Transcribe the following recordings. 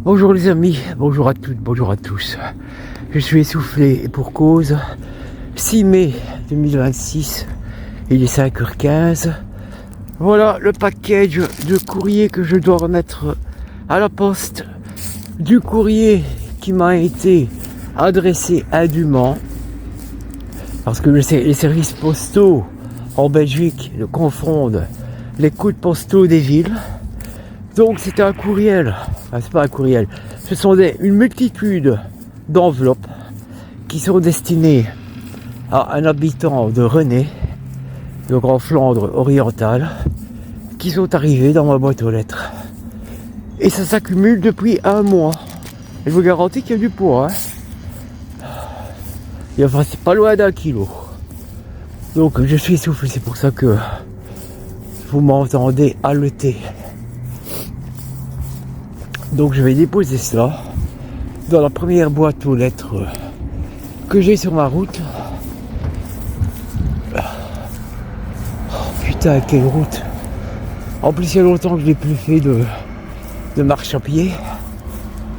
Bonjour les amis, bonjour à toutes, bonjour à tous. Je suis essoufflé et pour cause. 6 mai 2026, il est 5h15. Voilà le package de courrier que je dois remettre à la poste. Du courrier qui m'a été adressé indûment. Parce que les services postaux en Belgique ne confondent les codes postaux des villes. Donc c'est un courriel, enfin c'est pas un courriel, ce sont une multitude d'enveloppes qui sont destinées à un habitant de René, de Grand Flandre orientale, qui sont arrivées dans ma boîte aux lettres. Et ça s'accumule depuis un mois. Et je vous garantis qu'il y a du poids. Et enfin c'est pas loin d'1 kilo. Donc je suis essoufflé, c'est pour ça que vous m'entendez haleter. Donc je vais déposer cela dans la première boîte aux lettres que j'ai sur ma route. Oh, putain, quelle route! En plus, il y a longtemps que je n'ai plus fait de marche à pied.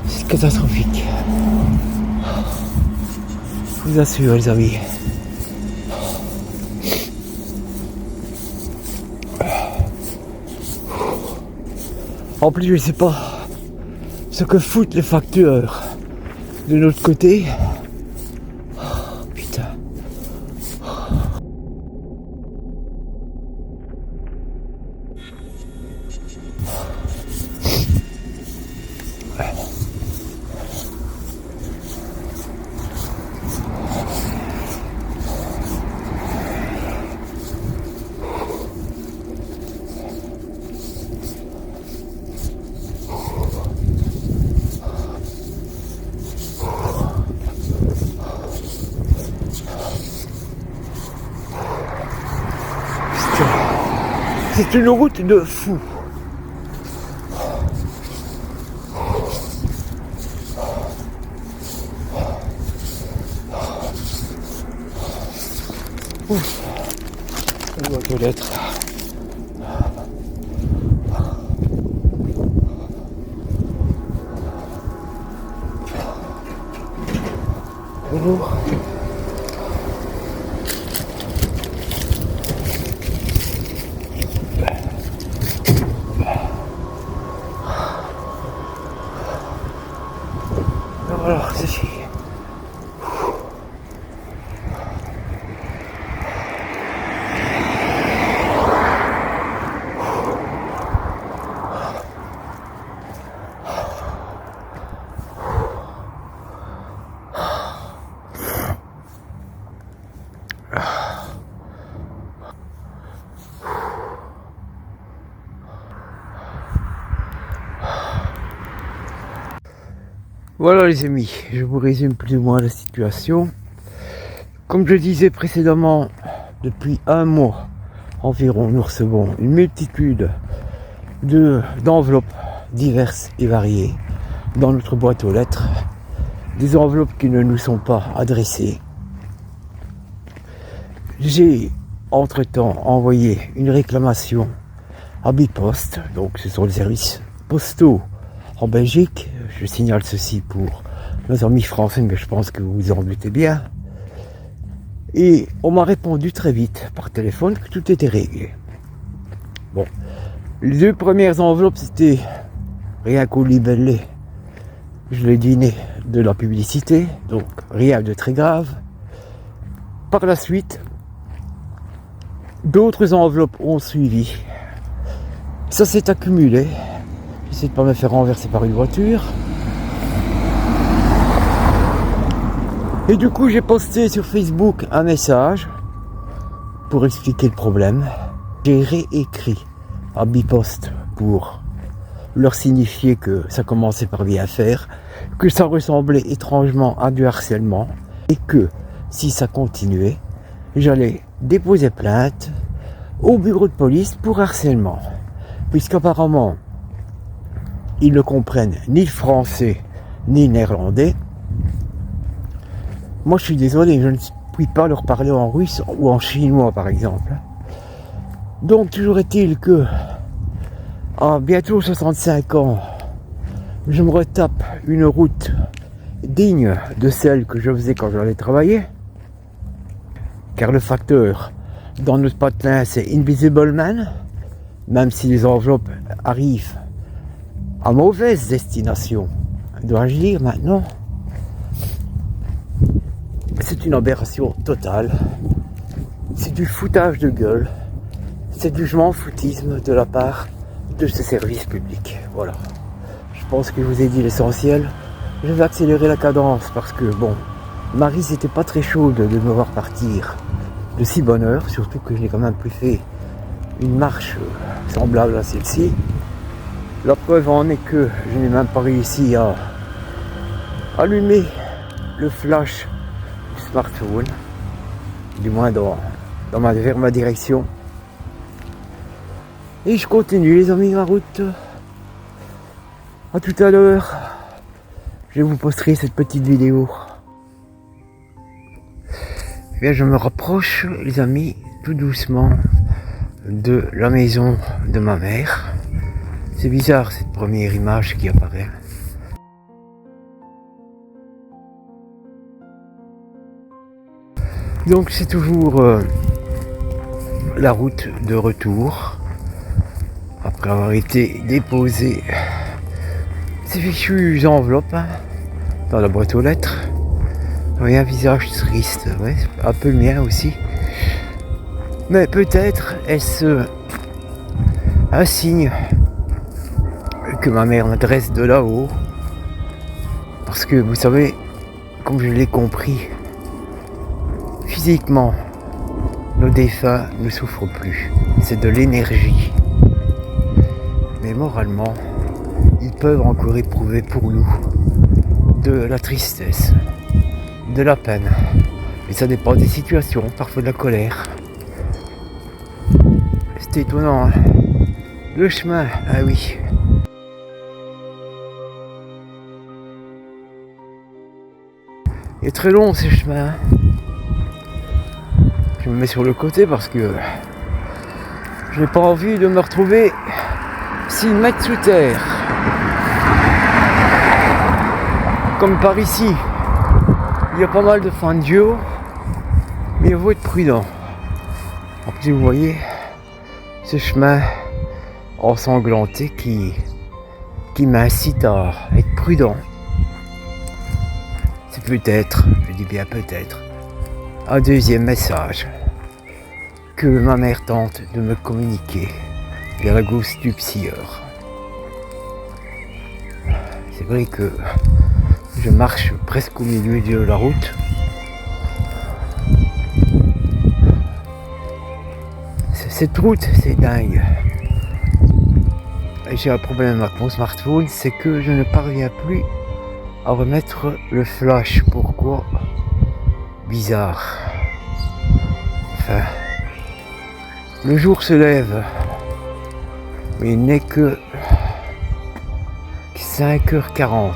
C'est catastrophique. Je vous assure, les amis. En plus, je ne sais pas ce que foutent les facteurs de notre côté. Oh, putain. C'est une route de fou. Ouf. La boîte aux lettres. Bonjour. Alors, c'est fini. Voilà les amis, je vous résume plus ou moins la situation. Comme je disais précédemment, depuis un mois environ, nous recevons une multitude d'enveloppes diverses et variées dans notre boîte aux lettres. Des enveloppes qui ne nous sont pas adressées. J'ai entre-temps envoyé une réclamation à Bipost, donc ce sont les services postaux en Belgique. Je signale ceci pour nos amis français, mais je pense que vous vous en doutez bien. Et on m'a répondu très vite par téléphone que tout était réglé. Bon, les 2 premières enveloppes, c'était rien qu'au libellé, je l'ai deviné, de la publicité, donc rien de très grave. Par la suite, d'autres enveloppes ont suivi. Ça s'est accumulé. J'essaie de ne pas me faire renverser par une voiture. Et du coup, j'ai posté sur Facebook un message pour expliquer le problème. J'ai réécrit à Bipost pour leur signifier que ça commençait par bien faire, que ça ressemblait étrangement à du harcèlement et que si ça continuait, j'allais déposer plainte au bureau de police pour harcèlement. Puisqu'apparemment, ils ne comprennent ni le français ni le néerlandais. Moi je suis désolé, je ne puis pas leur parler en russe ou en chinois par exemple. Donc toujours est-il que à bientôt 65 ans, je me retape une route digne de celle que je faisais quand j'allais travailler. Car le facteur dans notre patelin, c'est Invisible Man, même si les enveloppes arrivent à mauvaise destination, dois-je dire maintenant. C'est une aberration totale. C'est du foutage de gueule. C'est du je m'en foutisme de la part de ce service public. Voilà. Je pense que je vous ai dit l'essentiel. Je vais accélérer la cadence parce que, bon, Marie n'était pas très chaude de me voir partir de si bonne heure, surtout que je n'ai quand même plus fait une marche semblable à celle-ci. La preuve en est que je n'ai même pas réussi à allumer le flash du smartphone, du moins vers ma direction. Et je continue les amis ma route. À tout à l'heure. Je vous posterai cette petite vidéo. Bien, je me rapproche les amis tout doucement de la maison de ma mère. C'est bizarre cette première image qui apparaît. Donc c'est toujours la route de retour après avoir été déposé ces fichues enveloppes dans la boîte aux lettres. Oui, un visage triste, ouais, un peu le mien aussi. Mais peut-être est-ce un signe que ma mère m'adresse de là-haut. Parce que vous savez, comme je l'ai compris, physiquement, nos défunts ne souffrent plus. C'est de l'énergie. Mais moralement, ils peuvent encore éprouver pour nous de la tristesse, de la peine. Et ça dépend des situations, parfois de la colère. C'est étonnant, hein. Le chemin, ah oui. Il est très long ce chemin. Je me mets sur le côté parce que je n'ai pas envie de me retrouver 6 mètres sous terre. Comme par ici, il y a pas mal de fangio, mais il faut être prudent. En plus, vous voyez ce chemin ensanglanté qui m'incite à être prudent. C'est peut-être, je dis bien peut-être, un deuxième message que ma mère tente de me communiquer via la gousse du psieur. C'est vrai que je marche presque au milieu de la route. Cette route, c'est dingue. Et j'ai un problème avec mon smartphone, c'est que je ne parviens plus à remettre le flash. Pourquoi? Bizarre. Enfin, le jour se lève, mais il n'est que 5h40.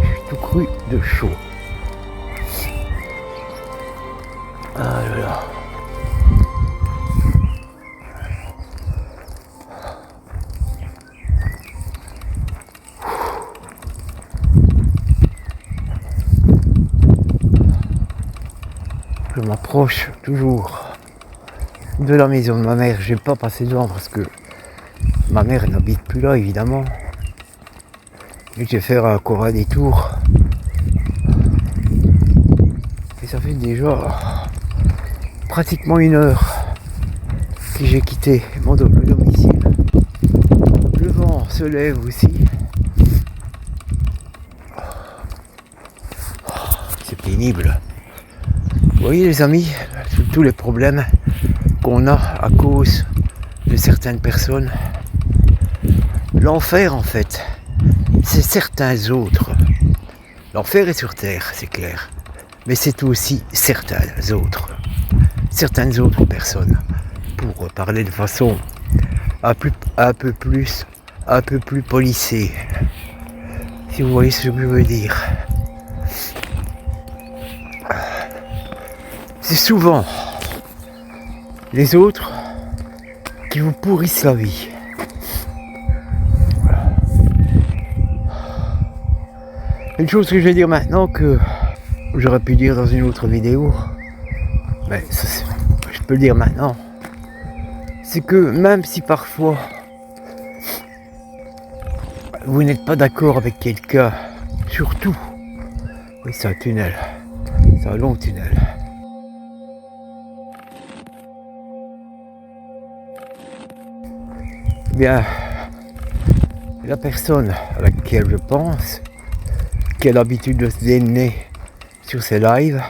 J'ai tout cru de chaud. Ah là là. Je m'approche toujours de la maison de ma mère. Je vais pas passer devant parce que ma mère n'habite plus là évidemment. Et je vais faire encore un détour. Et ça fait déjà pratiquement 1 heure que j'ai quitté mon domicile. Le vent se lève aussi. C'est pénible. Vous voyez les amis, tous les problèmes qu'on a à cause de certaines personnes. L'enfer en fait, c'est certains autres. L'enfer est sur terre, c'est clair. Mais c'est aussi certaines autres personnes. Pour parler de façon un peu plus polissée. Si vous voyez ce que je veux dire. C'est souvent les autres qui vous pourrissent la vie. Une chose que je vais dire maintenant que j'aurais pu dire dans une autre vidéo, mais ça, je peux le dire maintenant, c'est que même si parfois vous n'êtes pas d'accord avec quelqu'un, surtout, oui c'est un tunnel, c'est un long tunnel. Eh bien, la personne à laquelle je pense, qui a l'habitude de se démener sur ses lives,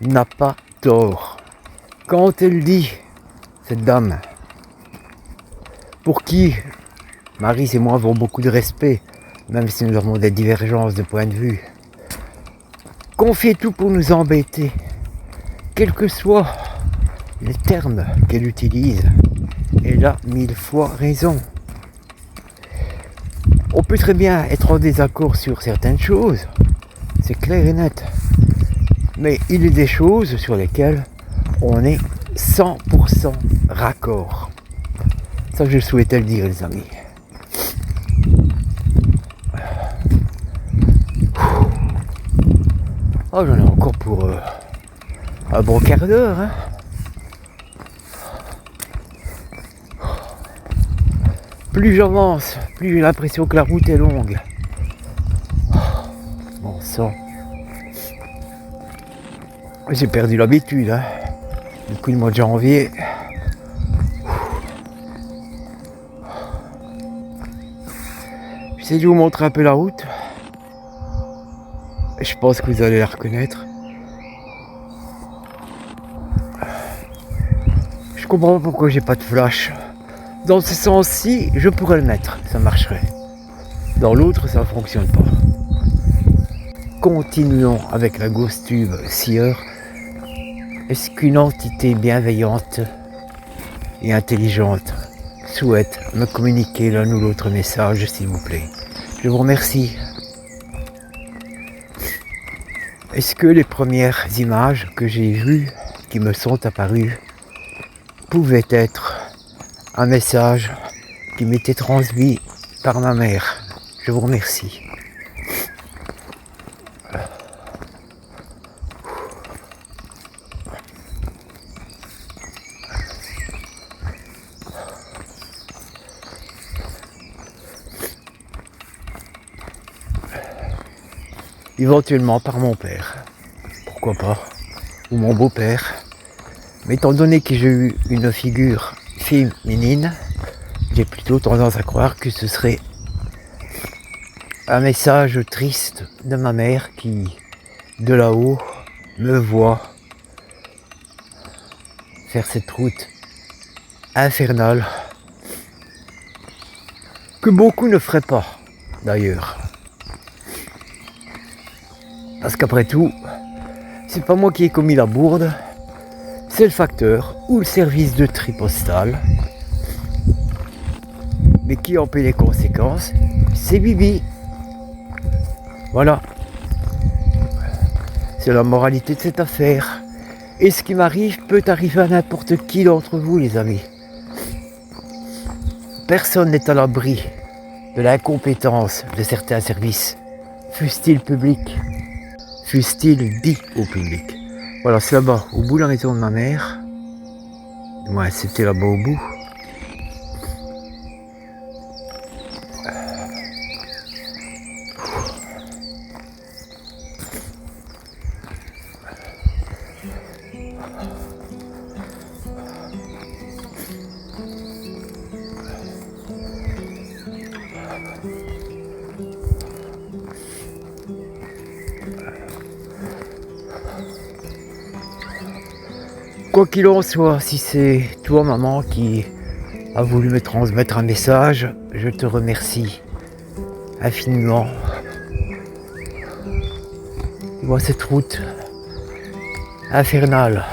n'a pas tort. Quand elle dit, cette dame, pour qui Marie et moi avons beaucoup de respect, même si nous avons des divergences de point de vue, qu'on fait tout pour nous embêter, quels que soient les termes qu'elle utilise, elle a 1000 fois raison. On peut très bien être en désaccord sur certaines choses, c'est clair et net. Mais il y a des choses sur lesquelles on est 100% raccord. Ça, je souhaitais le dire, les amis. Oh, j'en ai encore pour un bon quart d'heure. Hein. Plus j'avance, plus j'ai l'impression que la route est longue. Bon sang. J'ai perdu l'habitude. Hein. Depuis le mois de janvier. J'essaie de vous montrer un peu la route. Je pense que vous allez la reconnaître. Je comprends pas pourquoi j'ai pas de flash. Dans ce sens-ci, je pourrais le mettre, ça marcherait. Dans l'autre, ça ne fonctionne pas. Continuons avec la Ghost Tube Seer. Est-ce qu'une entité bienveillante et intelligente souhaite me communiquer l'un ou l'autre message, s'il vous plaît? Je vous remercie. Est-ce que les premières images que j'ai vues, qui me sont apparues, pouvaient être un message qui m'était transmis par ma mère? Je vous remercie. Éventuellement par mon père, pourquoi pas, ou mon beau-père. Mais étant donné que j'ai eu une figure féminine, j'ai plutôt tendance à croire que ce serait un message triste de ma mère qui, de là-haut, me voit faire cette route infernale que beaucoup ne feraient pas, d'ailleurs. Parce qu'après tout, c'est pas moi qui ai commis la bourde, c'est le facteur ou le service de tri postal. Mais qui en paie les conséquences, c'est Bibi. Voilà. C'est la moralité de cette affaire. Et ce qui m'arrive peut arriver à n'importe qui d'entre vous, les amis. Personne n'est à l'abri de l'incompétence de certains services, fussent-ils publics, fussent-ils dits au public. Voilà, c'est là-bas, au bout de la maison de ma mère. Ouais, c'était là-bas au bout. Quoi qu'il en soit, si c'est toi, maman, qui a voulu me transmettre un message, je te remercie infiniment. Tu vois cette route infernale.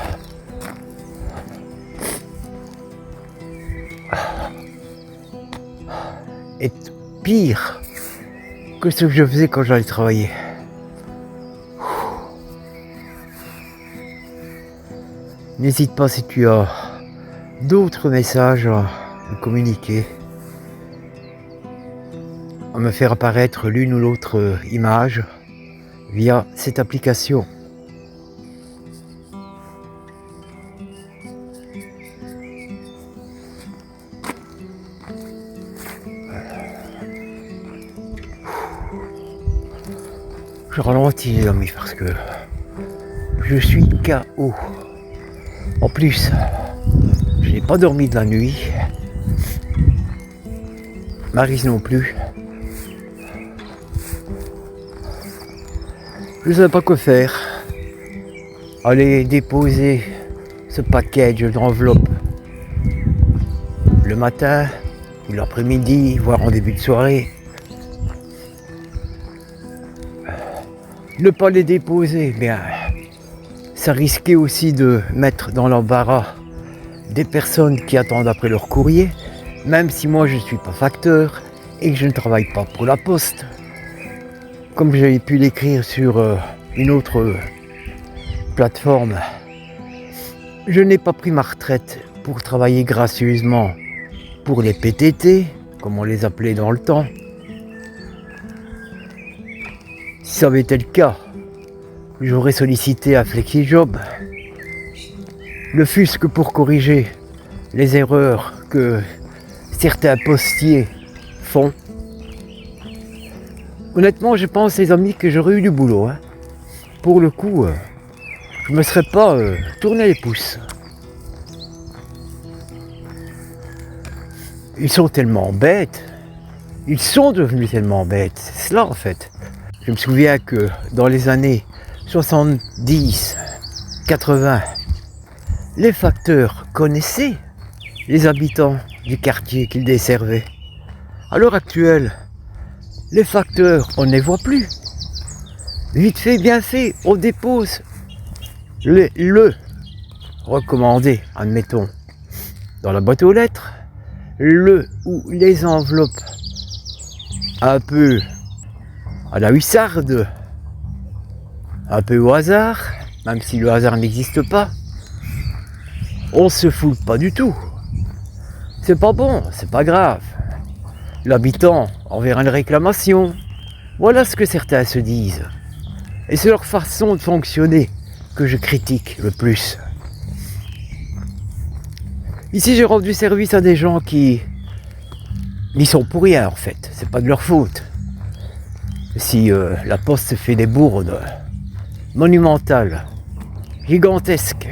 Est pire que ce que je faisais quand j'allais travailler. N'hésite pas si tu as d'autres messages à me communiquer, à me faire apparaître l'une ou l'autre image. via cette application. Je ralentis les amis parce que je suis KO. En plus, je n'ai pas dormi de la nuit. Maryse non plus. Je ne sais pas quoi faire. Aller déposer ce package d'enveloppes le matin ou l'après-midi, voire en début de soirée. Ne pas les déposer, bien, ça risquait aussi de mettre dans l'embarras des personnes qui attendent après leur courrier, même si moi je ne suis pas facteur et que je ne travaille pas pour la poste. Comme j'avais pu l'écrire sur une autre plateforme, je n'ai pas pris ma retraite pour travailler gracieusement pour les PTT, comme on les appelait dans le temps. Si ça avait été le cas, j'aurais sollicité un FlexiJob, ne fût-ce que pour corriger les erreurs que certains postiers font. Honnêtement, je pense, les amis, que j'aurais eu du boulot. Hein. Pour le coup, je ne me serais pas tourné les pouces. Ils sont tellement bêtes. Ils sont devenus tellement bêtes. C'est cela, en fait. Je me souviens que dans les années 70, 80, les facteurs connaissaient les habitants du quartier qu'ils desservaient. À l'heure actuelle, les facteurs, on ne les voit plus. Vite fait, bien fait, on dépose le recommandé, admettons, dans la boîte aux lettres, le ou les enveloppes un peu à la huissarde, un peu au hasard, même si le hasard n'existe pas. On se fout pas du tout. C'est pas bon, c'est pas grave. L'habitant enverra une réclamation. Voilà ce que certains se disent. Et c'est leur façon de fonctionner que je critique le plus. Ici, j'ai rendu service à des gens qui n'y sont pour rien, en fait. C'est pas de leur faute. Si la poste fait des bourdes monumentales, gigantesques,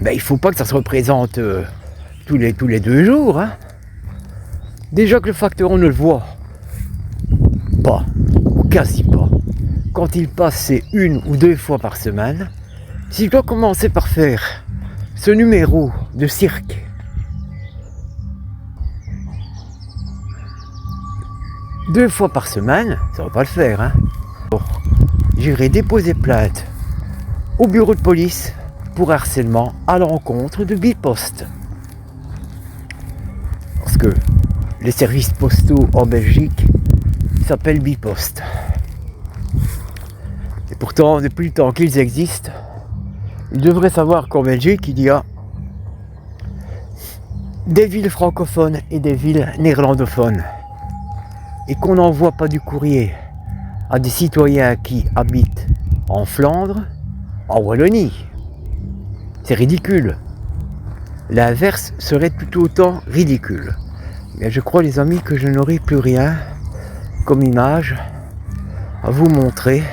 ben, il ne faut pas que ça se représente tous les 2 jours. Hein. Déjà que le facteur, on ne le voit pas, ou quasi pas. Quand il passe, c'est 1 ou 2 fois par semaine. S'il doit commencer par faire ce numéro de cirque, deux fois par semaine, ça va pas le faire. Hein. Bon, j'irai déposer plainte au bureau de police pour harcèlement à l'encontre de Bipost. Parce que les services postaux en Belgique s'appellent Bipost. Et pourtant, depuis le temps qu'ils existent, ils devraient savoir qu'en Belgique, il y a des villes francophones et des villes néerlandophones. Et qu'on n'envoie pas du courrier à des citoyens qui habitent en Flandre, en Wallonie. C'est ridicule. L'inverse serait tout autant ridicule. Mais je crois, les amis, que je n'aurai plus rien comme image à vous montrer.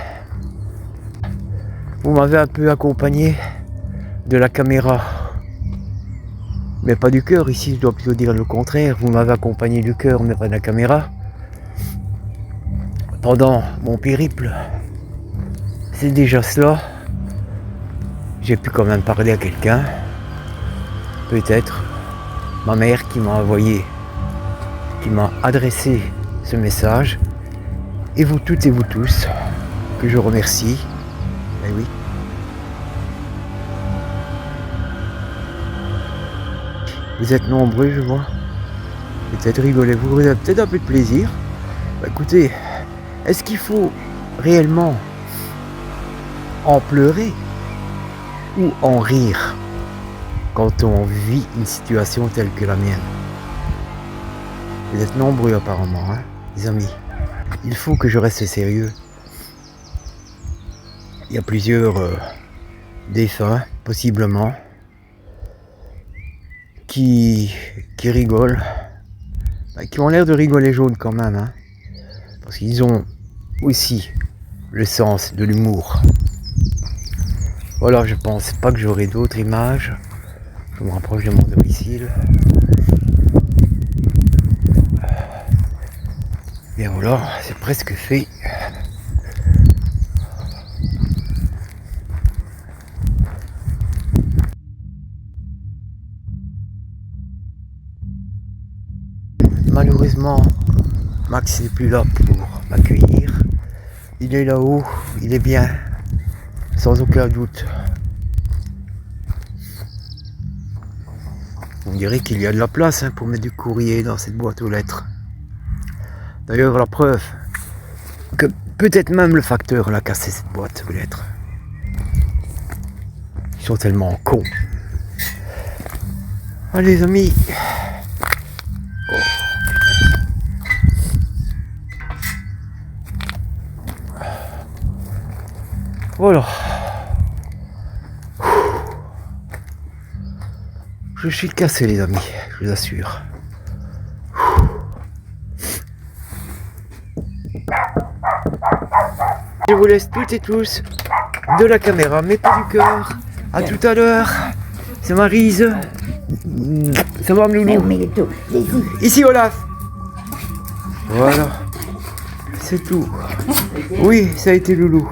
Vous m'avez un peu accompagné de la caméra, mais pas du cœur. Ici, je dois plutôt dire le contraire. Vous m'avez accompagné du cœur, mais pas de la caméra. Pendant mon périple, c'est déjà cela. J'ai pu quand même parler à quelqu'un. Peut-être ma mère qui m'a envoyé, qui m'a adressé ce message. Et vous toutes et vous tous, que je remercie. Eh oui. Vous êtes nombreux, je vois. Peut-être rigolez-vous, vous avez peut-être un peu de plaisir. Bah, écoutez, est-ce qu'il faut réellement en pleurer ou en rire quand on vit une situation telle que la mienne? Vous êtes nombreux apparemment, hein, les amis. il faut que je reste sérieux. Il y a plusieurs défunts, possiblement, qui rigolent, qui ont l'air de rigoler jaune quand même, hein, parce qu'ils ont aussi le sens de l'humour. Voilà, je pense pas que j'aurai d'autres images. Je me rapproche de mon domicile. Et voilà, c'est presque fait. Malheureusement, Max n'est plus là pour m'accueillir. Il est là-haut, il est bien, sans aucun doute. On dirait qu'il y a de la place pour mettre du courrier dans cette boîte aux lettres. D'ailleurs, la preuve que peut-être même le facteur l'a cassé cette boîte aux lettres. Ils sont tellement cons. Allez les amis. Voilà. Je suis cassé les amis, je vous assure. Je vous laisse toutes et tous de la caméra, mais pas du cœur. À tout à l'heure. C'est Maryse. Ça va, Loulou? Ici, Olaf. Voilà. C'est tout. Oui, ça a été Loulou.